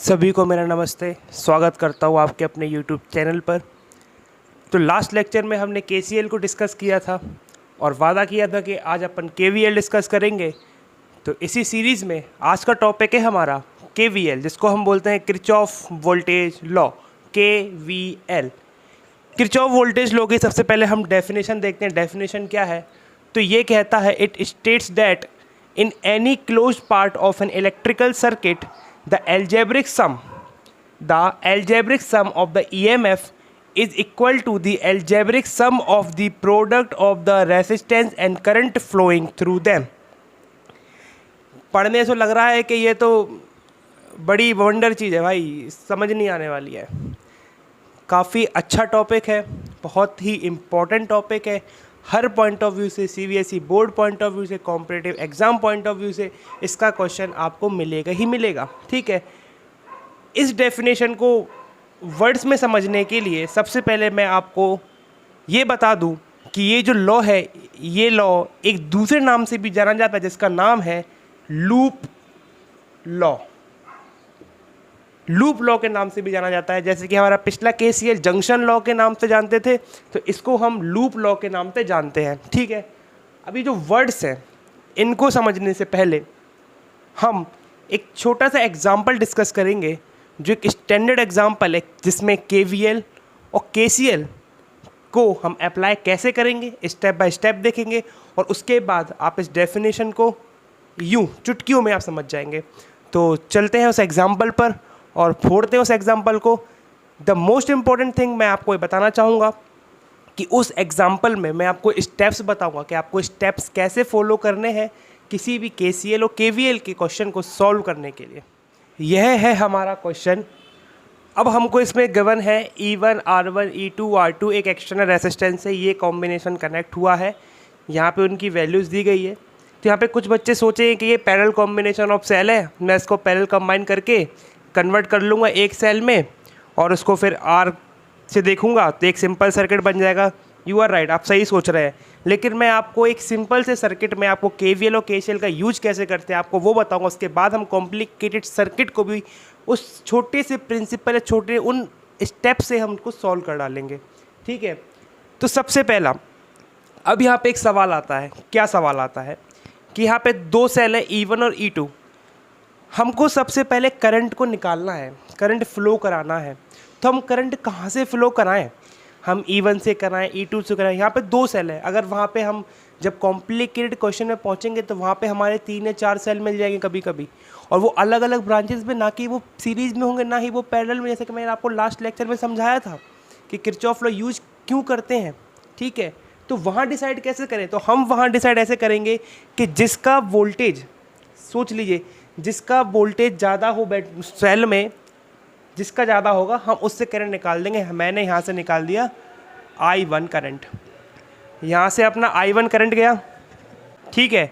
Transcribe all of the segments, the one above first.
सभी को मेरा नमस्ते। स्वागत करता हूँ आपके अपने YouTube चैनल पर। तो लास्ट लेक्चर में हमने KCL को डिस्कस किया था और वादा किया था कि आज अपन KVL डिस्कस करेंगे। तो इसी सीरीज़ में आज का टॉपिक है हमारा KVL, जिसको हम बोलते हैं Kirchhoff voltage law, KVL। Kirchhoff voltage law की सबसे पहले हम डेफिनेशन देखते हैं। डेफिनेशन क्या है? तो ये कहता है, it states that in any closed part of an electrical circuit the algebraic sum of the EMF is equal to the algebraic sum of the product of the resistance and current flowing through them। पढ़ने से लग रहा है कि ये तो बड़ी wonder चीज़ है भाई, समझ नहीं आने वाली है। काफ़ी अच्छा टॉपिक है, बहुत ही इम्पोर्टेंट टॉपिक है। हर पॉइंट ऑफ व्यू से, CBSE board point of view से, competitive exam point of view से इसका क्वेश्चन आपको मिलेगा ही मिलेगा। ठीक है, इस डेफिनेशन को वर्ड्स में समझने के लिए सबसे पहले मैं आपको ये बता दूं कि ये जो लॉ है, ये लॉ एक दूसरे नाम से भी जाना जाता है, जिसका नाम है लूप लॉ। लूप लॉ के नाम से भी जाना जाता है। जैसे कि हमारा पिछला KCL जंक्शन लॉ के नाम से जानते थे, तो इसको हम लूप लॉ के नाम से जानते हैं। ठीक है, अभी जो वर्ड्स हैं इनको समझने से पहले हम एक छोटा सा एग्जाम्पल डिस्कस करेंगे, जो एक स्टैंडर्ड एग्जाम्पल है, जिसमें KVL और KCL को हम अप्लाई कैसे करेंगे स्टेप बाय स्टेप देखेंगे, और उसके बाद आप इस डेफिनेशन को यूँ चुटकियों में आप समझ जाएंगे। तो चलते हैं उस एग्जाम्पल पर और फोड़ते हैं उस एग्जाम्पल को। द मोस्ट इम्पॉर्टेंट थिंग मैं आपको ये बताना चाहूँगा कि उस एग्जाम्पल में मैं आपको स्टेप्स बताऊँगा कि आपको स्टेप्स कैसे फॉलो करने हैं किसी भी KCL और KVL के क्वेश्चन को सॉल्व करने के लिए। यह है हमारा क्वेश्चन। अब हमको इसमें गिवन है E1 R1 E2 R2 एक एक्सटर्नल रेसिस्टेंस से ये कॉम्बिनेशन कनेक्ट हुआ है। यहाँ पे उनकी वैल्यूज़ दी गई है। तो यहाँ पे कुछ बच्चे सोचें कि ये पैरेलल कॉम्बिनेशन ऑफ सेल है, मैं इसको पैरेलल कंबाइन करके कन्वर्ट कर लूँगा एक सेल में और उसको फिर R से देखूँगा तो एक सिंपल सर्किट बन जाएगा। यू आर राइट, आप सही सोच रहे हैं। लेकिन मैं आपको एक सिंपल से सर्किट में आपको KVL और KCL का यूज कैसे करते हैं आपको वो बताऊँगा। उसके बाद हम कॉम्प्लिकेटेड सर्किट को भी उस छोटे से प्रिंसिपल, छोटे उन स्टेप से हम उनको सॉल्व कर डालेंगे। ठीक है, तो सबसे पहला अब यहाँ पे एक सवाल आता है। क्या सवाल आता है कि यहाँ पे दो सेल है E1 और E2। हमको सबसे पहले करंट को निकालना है, करंट फ्लो कराना है। तो हम करंट कहाँ से फ्लो कराएं? हम E1 से कराएं, E2 से कराएं। यहाँ पे दो सेल है। अगर वहाँ पे हम जब कॉम्प्लिकेटेड क्वेश्चन में पहुँचेंगे तो वहाँ पे हमारे 3 या 4 सेल मिल जाएंगे कभी कभी, और वो अलग अलग ब्रांचेस में, ना कि वो सीरीज़ में होंगे, ना ही वो पैरेलल में। जैसे कि मैंने आपको लास्ट लेक्चर में समझाया था कि किरचॉफ लॉ यूज क्यों करते हैं। ठीक है, तो वहाँ डिसाइड कैसे करें? तो हम वहाँ डिसाइड ऐसे करेंगे कि जिसका वोल्टेज, सोच लीजिए, जिसका वोल्टेज ज़्यादा हो सेल में, जिसका ज़्यादा होगा हम उससे करंट निकाल देंगे। मैंने यहाँ से निकाल दिया I1 करंट, यहाँ से अपना I1 करंट गया। ठीक है,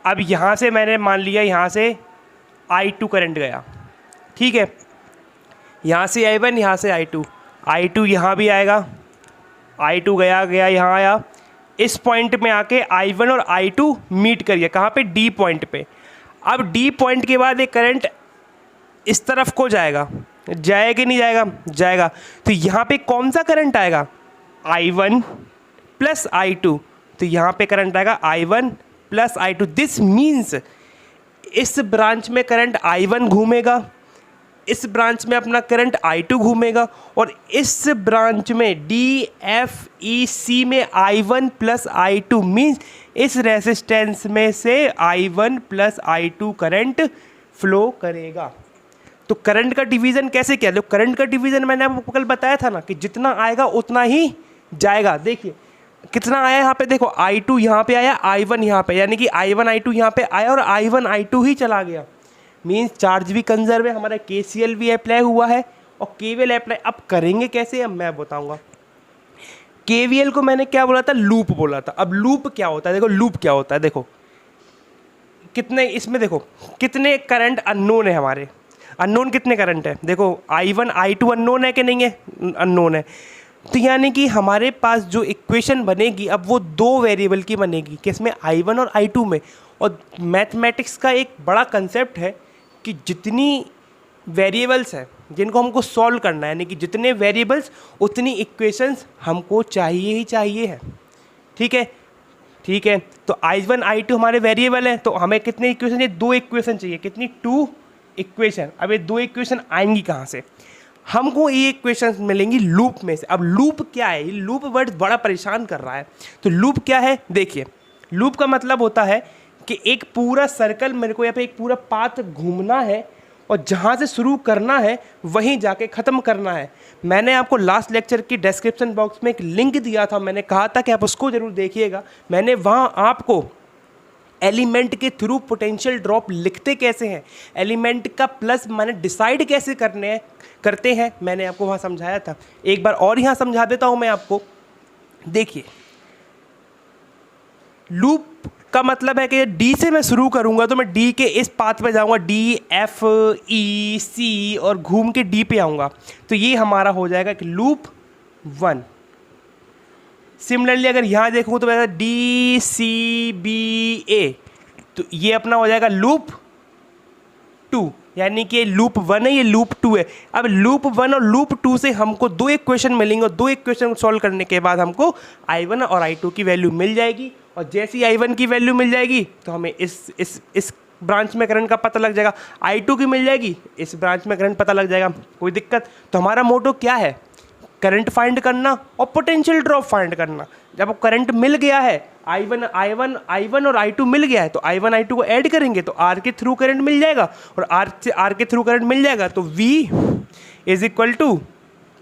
अब यहाँ से मैंने मान लिया यहाँ से I2 करंट गया। ठीक है, यहाँ से I1, यहाँ से I2 यहाँ भी आएगा। I2 गया यहाँ आया। इस पॉइंट में आके I1 और I2 मीट करिए। कहाँ पे? D पॉइंट पे। अब D पॉइंट के बाद एक करंट इस तरफ को जाएगा कि नहीं जाएगा? जाएगा। तो यहाँ पे कौन सा करंट आएगा? I1 plus I2। तो यहाँ पे करंट आएगा I1 plus I2। This means इस ब्रांच में करंट I1 घूमेगा, इस ब्रांच में अपना करंट I2 घूमेगा, और इस ब्रांच में DFEC में I1 प्लस I2 मीन्स इस रेसिस्टेंस में से I1 plus I2 current flow करेगा। तो करंट का डिवीज़न कैसे किया? तो करंट का डिवीज़न मैंने आपको कल बताया था ना कि जितना आएगा उतना ही जाएगा। देखिए कितना आया यहाँ पे, देखो I2 यहाँ पे आया, I1 यहाँ पे, यानी कि I1 I2 यहाँ पे आया और I1 I2 ही चला गया। मीन्स चार्ज भी कंजर्व है, हमारा KCL भी अप्लाई हुआ है और KVL अप्लाई अब करेंगे कैसे, अब मैं बताऊँगा। KVL को मैंने क्या बोला था? लूप बोला था। अब लूप क्या होता है? देखो लूप क्या होता है। देखो कितने इसमें, देखो कितने करंट अननोन है हमारे। अननोन कितने करंट है? देखो I1 I2 अननोन है कि नहीं है? अननोन है। तो यानी कि हमारे पास जो इक्वेशन बनेगी अब वो दो वेरिएबल की बनेगी, किसमें? I1 और I2 में। और मैथमेटिक्स का एक बड़ा कंसेप्ट है कि जितनी वेरिएबल्स हैं जिनको हमको सॉल्व करना है, यानी कि जितने वेरिएबल्स उतनी इक्वेशंस हमको चाहिए ही चाहिए है। ठीक है, ठीक है। तो I1 I2 हमारे वेरिएबल हैं, तो हमें कितने इक्वेशन चाहिए? 2 इक्वेशन चाहिए। कितनी? 2 इक्वेशन। अब ये 2 इक्वेशन आएंगी कहाँ से? हमको ये इक्वेशन मिलेंगी लूप में से। अब लूप क्या है? ये लूप वर्ड बड़ा परेशान कर रहा है। तो लूप क्या है? देखिए, लूप का मतलब होता है कि एक पूरा सर्कल मेरे को यहाँ पे एक पूरा पाथ घूमना है और जहाँ से शुरू करना है वहीं जाके ख़त्म करना है। मैंने आपको लास्ट लेक्चर की डिस्क्रिप्शन बॉक्स में एक लिंक दिया था, मैंने कहा था कि आप उसको ज़रूर देखिएगा। मैंने वहाँ आपको एलिमेंट के थ्रू पोटेंशियल ड्रॉप लिखते कैसे हैं, एलिमेंट का प्लस माइनस डिसाइड कैसे करते हैं, मैंने आपको वहाँ समझाया था। एक बार और यहाँ समझा देता हूँ मैं आपको। देखिए, लूप का मतलब है कि डी से मैं शुरू करूंगा तो मैं डी के इस पाथ पे जाऊंगा, डी एफ ई सी, और घूम के डी पे आऊंगा। तो ये हमारा हो जाएगा कि लूप 1। सिमिलरली अगर यहाँ देखूँ तो वैसा डी सी बी ए, तो ये अपना हो जाएगा लूप 2, यानी कि लूप 1 है, ये लूप 2 है। अब लूप 1 और लूप 2 से हमको 2 इक्वेशन मिलेंगे और 2 इक्वेशन को सॉल्व करने के बाद हमको I1 और I2 की वैल्यू मिल जाएगी। और जैसे ही I1 की वैल्यू मिल जाएगी तो हमें इस ब्रांच में करंट का पता लग जाएगा, I2 की मिल जाएगी, इस ब्रांच में करंट पता लग जाएगा, कोई दिक्कत। तो हमारा मोटो क्या है? करंट फाइंड करना और पोटेंशियल ड्रॉप फाइंड करना। जब करंट मिल गया है, I1 और I2 मिल गया है, तो I1 I2 को ऐड करेंगे तो R के थ्रू करंट मिल जाएगा, और R के थ्रू करंट मिल जाएगा तो V is equal to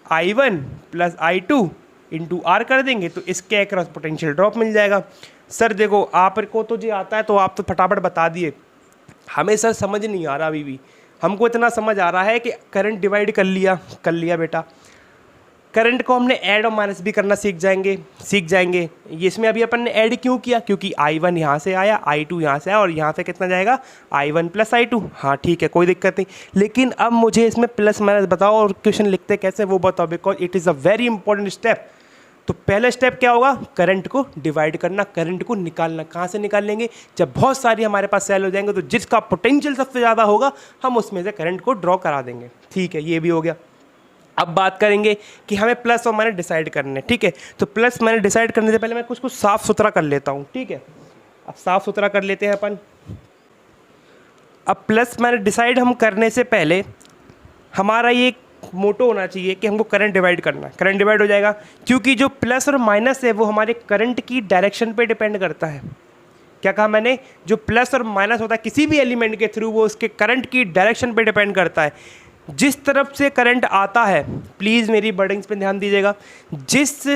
I1 plus I2 into R कर देंगे तो इसके अक्रॉस पोटेंशियल ड्रॉप मिल जाएगा। सर देखो, आपको तो जो आता है तो आप तो फटाफट बता दिए, हमें सर समझ नहीं आ रहा अभी भी। हमको इतना समझ आ रहा है कि करंट डिवाइड कर लिया बेटा। करंट को हमने ऐड और माइनस भी करना सीख जाएंगे। ये इसमें अभी अपन ने ऐड क्यों किया? क्योंकि I1 यहाँ से आया, I2 यहाँ से आया, और यहाँ से कितना जाएगा? I1 plus I2। हाँ ठीक है, कोई दिक्कत नहीं। लेकिन अब मुझे इसमें प्लस माइनस बताओ और क्वेश्चन लिखते कैसे वो बताओ, because it is a very important step. तो पहला स्टेप क्या होगा? करंट को डिवाइड करना, करंट को निकालना। कहाँ से निकालेंगे? जब बहुत सारी हमारे पास सेल हो जाएंगे तो जिसका पोटेंशियल सबसे ज़्यादा होगा हम उसमें से करंट को ड्रॉ करा देंगे। ठीक है, ये भी हो गया। अब बात करेंगे कि हमें प्लस और माइनस डिसाइड करने। ठीक है, तो प्लस माइनस डिसाइड करने से पहले मैं कुछ साफ सुथरा कर लेता हूँ। ठीक है, अब साफ सुथरा कर लेते हैं अपन। अब प्लस माइनस डिसाइड हम करने से पहले हमारा ये मोटो होना चाहिए कि हमको करंट डिवाइड करना है। करंट डिवाइड हो जाएगा क्योंकि जो प्लस और माइनस है वो हमारे करंट की डायरेक्शन पे डिपेंड करता है। क्या कहा मैंने? जो प्लस और माइनस होता है किसी भी एलिमेंट के थ्रू, वो उसके करंट की डायरेक्शन पे डिपेंड करता है। जिस तरफ से करंट आता है, प्लीज़ मेरी वर्डिंग्स पे ध्यान दीजिएगा, जिस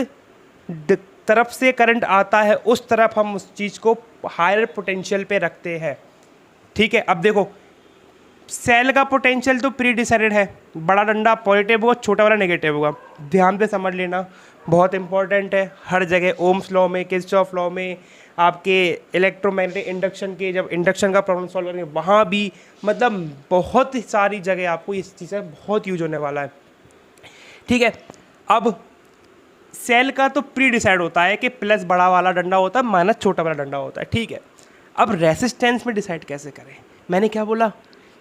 तरफ से करंट आता है उस तरफ हम उस चीज़ को हायर पोटेंशियल पे रखते हैं। ठीक है, अब देखो, सेल का पोटेंशियल तो प्री डिसाइडेड है, बड़ा डंडा पॉजिटिव होगा, छोटा वाला नेगेटिव होगा। ध्यान से समझ लेना, बहुत इंपॉर्टेंट है। हर जगह ओम्स लॉ में, किरचॉफ लॉ में, आपके इलेक्ट्रोमैग्नेटिक इंडक्शन के जब इंडक्शन का प्रॉब्लम सॉल्व करेंगे वहाँ भी, मतलब बहुत सारी जगह आपको इस चीज़ से बहुत यूज होने वाला है। ठीक है, अब सेल का तो प्री डिसाइड होता है कि प्लस बड़ा वाला डंडा होता है, माइनस छोटा वाला डंडा होता है। ठीक है, अब रेसिस्टेंस में डिसाइड कैसे करें? मैंने क्या बोला?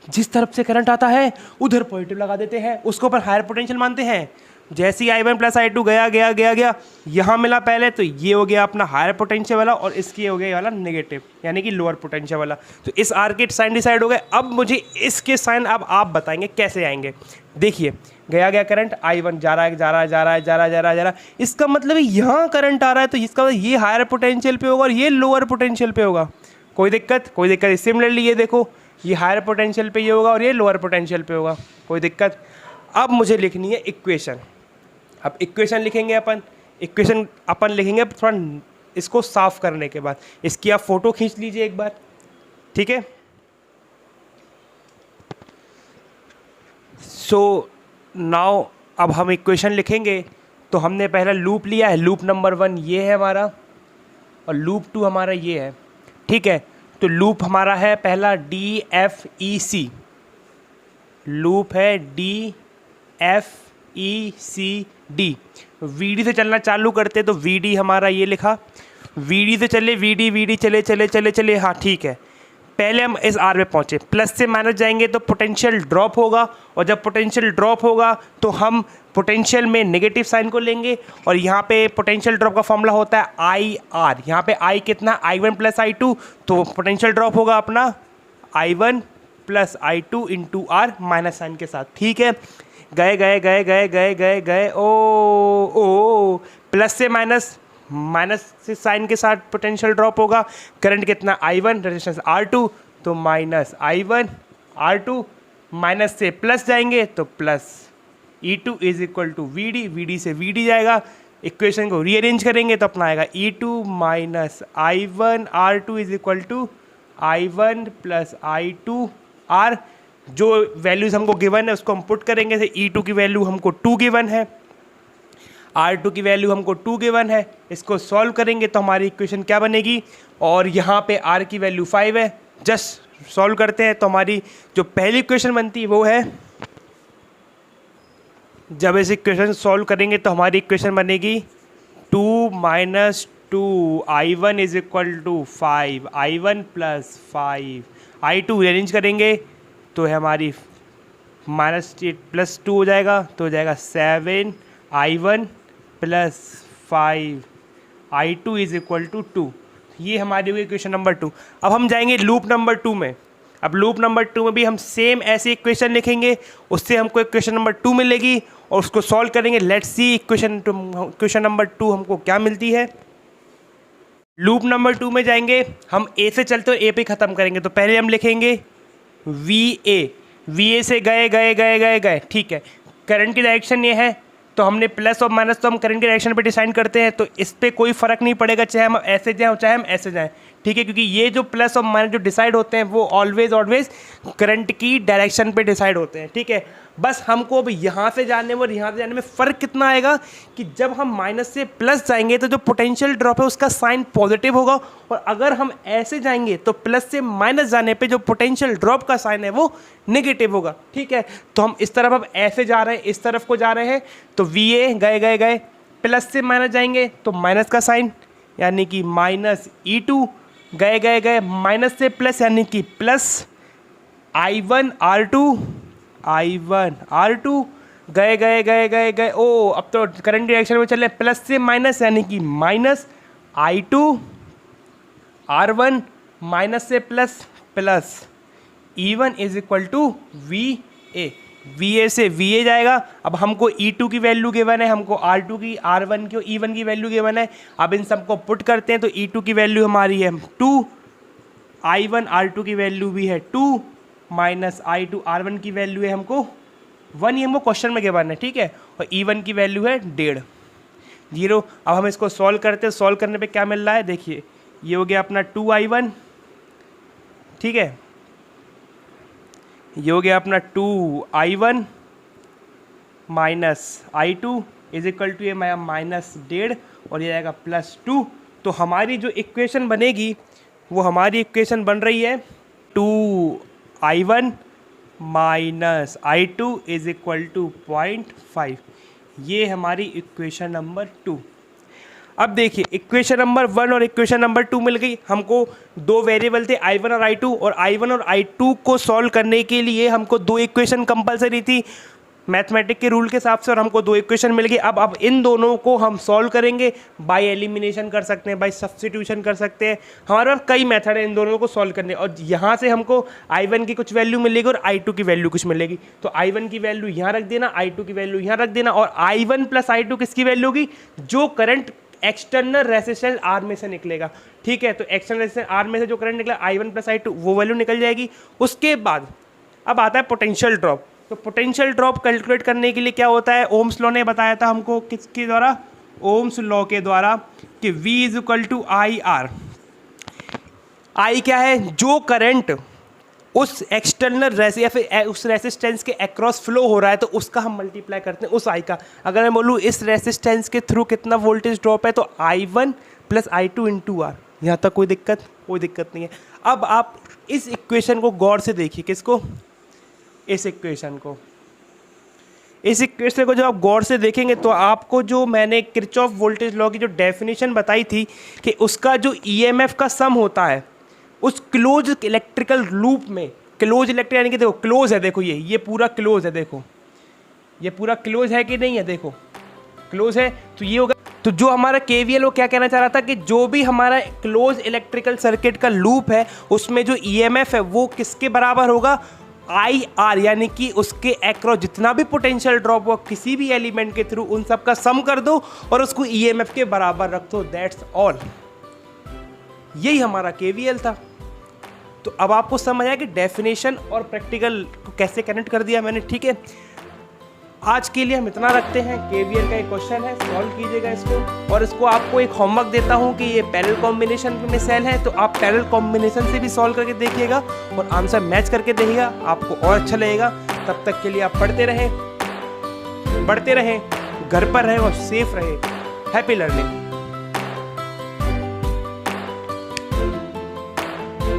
जिस तरफ से करंट आता है उधर पॉजिटिव लगा देते हैं, उसको पर हायर पोटेंशियल मानते हैं। जैसे ही I1 प्लस I2 गया यहाँ मिला पहले, तो ये हो गया अपना हायर पोटेंशियल वाला और इसकी हो गया ये वाला नेगेटिव, यानी कि लोअर पोटेंशियल वाला। तो इस आर के साइन डिसाइड हो गए। अब मुझे इसके साइन अब आप बताएंगे कैसे आएंगे। देखिए, गया करंट I1 जा रहा है। इसका मतलब यहाँ करंट आ रहा है, तो इसका मतलब ये हायर पोटेंशियल पे होगा और ये लोअर पोटेंशियल पे होगा। कोई दिक्कत? सिमिलरली ये देखो, ये हायर पोटेंशियल पे ये होगा और ये लोअर पोटेंशियल पे होगा। कोई दिक्कत? अब मुझे लिखनी है इक्वेशन। अब इक्वेशन लिखेंगे अपन लिखेंगे थोड़ा इसको साफ करने के बाद। इसकी आप फोटो खींच लीजिए एक बार। ठीक है, सो नाउ अब हम इक्वेशन लिखेंगे। तो हमने पहला लूप लिया है, लूप नंबर 1 ये है हमारा और लूप 2 हमारा ये है। ठीक है, तो लूप हमारा है पहला DFEC, लूप है DFECD। VD से चलना चालू करते तो VD हमारा ये लिखा, VD से चले, VD चले। हाँ ठीक है, पहले हम इस आर में पहुँचे, प्लस से माइनस जाएंगे तो पोटेंशियल ड्रॉप होगा, और जब पोटेंशियल ड्रॉप होगा तो हम पोटेंशियल में नेगेटिव साइन को लेंगे, और यहाँ पे पोटेंशियल ड्रॉप का फॉर्मूला होता है आई आर। यहाँ पे आई कितना, I1 प्लस I2, तो पोटेंशियल ड्रॉप होगा अपना I1 plus I2 into R minus sign के साथ। ठीक है, गए गए गए गए गए गए गए ओ प्लस से माइनस, माइनस से साइन के साथ पोटेंशियल ड्रॉप होगा। करंट कितना I1, रेजिस्टेंस R2, तो माइनस I1 R2, माइनस से प्लस जाएंगे तो plus E2 is equal to VD से VD जाएगा। इक्वेशन को रीअरेंज करेंगे तो अपना आएगा E2 minus I1 R2 is equal to I1 plus I2 R। जो वैल्यूज़ हमको गिवन है उसको हम पुट करेंगे। जैसे E2 की वैल्यू हमको 2 गिवन है, R2 की वैल्यू हमको 2 गिवन है, इसको सॉल्व करेंगे तो हमारी इक्वेशन क्या बनेगी, और यहाँ पे R की वैल्यू 5 है। जस्ट सॉल्व करते हैं तो हमारी जो पहली इक्वेशन बनती है वो है, जब इस इक्वेशन सॉल्व करेंगे तो हमारी इक्वेशन बनेगी 2 minus 2 I1 is equal to 5, I1 plus 5, I2 arrange करेंगे तो है हमारी माइनस प्लस 2 हो जाएगा, तो हो जाएगा 7 I1 plus 5 I2 is equal to 2। ये हमारी हुई इक्वेशन नंबर 2। अब हम जाएंगे लूप नंबर 2 में। अब लूप नंबर 2 में भी हम सेम ऐसी इक्वेशन लिखेंगे, उससे हमको इक्वेशन नंबर 2 मिलेगी और उसको सॉल्व करेंगे। लेट्स सी इक्वेशन नंबर 2 हमको क्या मिलती है। लूप नंबर 2 में जाएंगे, हम ए से चलते हुए ए पे ख़त्म करेंगे, तो पहले हम लिखेंगे वी ए से गए गए गए गए गए। ठीक है, करंट की डायरेक्शन ये है, तो हमने प्लस और माइनस तो हम करंट की डायरेक्शन पे डिसाइड करते हैं, तो इस पर कोई फ़र्क नहीं पड़ेगा चाहे हम ऐसे जाएँ चाहे हम ऐसे जाएँ। ठीक है, क्योंकि ये जो प्लस और माइनस जो डिसाइड होते हैं वो ऑलवेज करंट की डायरेक्शन पे डिसाइड होते हैं। ठीक है, बस हमको अब यहाँ से जाने और यहाँ से जाने में फ़र्क कितना आएगा कि जब हम माइनस से प्लस जाएंगे तो जो पोटेंशियल ड्रॉप है उसका साइन पॉजिटिव होगा, और अगर हम ऐसे जाएंगे तो प्लस से माइनस जाने पे जो पोटेंशियल ड्रॉप का साइन है वो नेगेटिव होगा। ठीक है, तो हम इस तरफ अब ऐसे जा रहे हैं, इस तरफ को जा रहे हैं, तो वी ए गए गए गए, प्लस से माइनस जाएंगे तो माइनस का साइन यानी कि माइनस E2, गए गए गए माइनस से प्लस यानी कि प्लस I1 R2, गए गए गए गए गए अब तो करंट डायरेक्शन में चले, प्लस से माइनस यानी कि माइनस I2 R1, माइनस से plus plus E1 is equal to VA से VA जाएगा। अब हमको E2 की वैल्यू गिवन है, हमको R2 की, R1 की, E1 की वैल्यू गिवन है। अब इन सबको पुट करते हैं तो E2 की वैल्यू हमारी है 2, I1 R2 की वैल्यू भी है 2, माइनस I2 R1 की वैल्यू है हमको 1, ये हमको क्वेश्चन में गिवन है। ठीक है, और E1 की वैल्यू है 1.5, 0। अब हम इसको सॉल्व करते हैं, सॉल्व करने पे क्या मिल रहा है, देखिए ये हो गया अपना 2I1। ठीक है, ये हो गया अपना 2I1 minus I2 is equal to ये माइनस 1.5 और ये आएगा प्लस 2। तो हमारी जो इक्वेशन बनेगी वो हमारी इक्वेशन बन रही है 2I1 minus I2 is equal to 0.5। ये हमारी इक्वेशन नंबर 2। अब देखिए इक्वेशन नंबर 1 और इक्वेशन नंबर 2 मिल गई हमको। दो वेरिएबल थे I1 और I2, और I1 और I2 को सॉल्व करने के लिए हमको दो इक्वेशन कंपलसरी थी मैथमेटिक के रूल के हिसाब से, और हमको दो इक्वेशन मिल गई। अब इन दोनों को हम सॉल्व करेंगे, बाय एलिमिनेशन कर सकते हैं, बाय सब्स्टिट्यूशन कर सकते हैं, हमारे पास कई मेथड है इन दोनों को सॉल्व करने। और यहाँ से हमको I1 की कुछ वैल्यू मिलेगी और I2 की वैल्यू कुछ मिलेगी, तो I1 की वैल्यू यहाँ रख देना, I2 की वैल्यू यहाँ रख देना, और I1 प्लस I2 किसकी वैल्यू होगी, जो करंट एक्सटर्नल रेजिस्टेंस R में से निकलेगा। ठीक है, तो एक्सटर्नल रेजिस्टेंस R में से जो करंट निकला I1 प्लस I2 वो वैल्यू निकल जाएगी। उसके बाद अब आता है पोटेंशियल ड्रॉप। तो पोटेंशियल ड्रॉप कैलकुलेट करने के लिए क्या होता है, ओम्स लॉ ने बताया था हमको, किसके द्वारा, ओम्स लॉ के द्वारा, कि V is equal to IR। I क्या है, जो करंट उस एक्सटर्नल या फिर उस रेसिस्टेंस के अक्रॉस फ्लो हो रहा है तो उसका हम मल्टीप्लाई करते हैं उस I का। अगर मैं बोलूँ इस रेसिस्टेंस के थ्रू कितना वोल्टेज ड्रॉप है तो I1 plus I2 into R। यहाँ तक कोई दिक्कत नहीं है। अब आप इस इक्वेशन को गौर से देखिए, किसको, इस इक्वेशन को जब आप गौर से देखेंगे तो आपको जो मैंने किरचॉफ वोल्टेज लॉ की जो डेफिनेशन बताई थी कि उसका जो EMF का सम होता है उस क्लोज इलेक्ट्रिकल लूप में, क्लोज इलेक्ट्रिक यानी कि देखो क्लोज है, देखो ये पूरा क्लोज है, देखो ये पूरा क्लोज है कि नहीं है, देखो क्लोज है, तो ये होगा। तो जो हमारा केवीएल वो क्या कहना चाह रहा था कि जो भी हमारा क्लोज इलेक्ट्रिकल सर्किट का लूप है उसमें जो ईएमएफ है वो किसके बराबर होगा, आई आर, यानी कि उसके एक्रॉस जितना भी पोटेंशियल ड्रॉप हो किसी भी एलिमेंट के थ्रू उन सब का सम कर दो और उसको ईएमएफ के बराबर रख दो, दैट्स ऑल। यही हमारा केवीएल था। तो अब आपको समझ आया कि डेफिनेशन और प्रैक्टिकल को कैसे कनेक्ट कर दिया मैंने, ठीक है। आज के लिए हम इतना रखते हैं। केवीएल का एक क्वेश्चन है, सॉल्व कीजिएगा इसको, और इसको आपको एक होमवर्क देता हूं कि ये पैरेलल कॉम्बिनेशन में सेल है, तो आप पैरेलल कॉम्बिनेशन से भी सॉल्व करके देखिएगा और आंसर मैच करके देखिएगा, आपको और अच्छा लगेगा। तब तक के लिए आप पढ़ते रहें, बढ़ते रहें, घर पर रहें और सेफ रहें। Happy learning.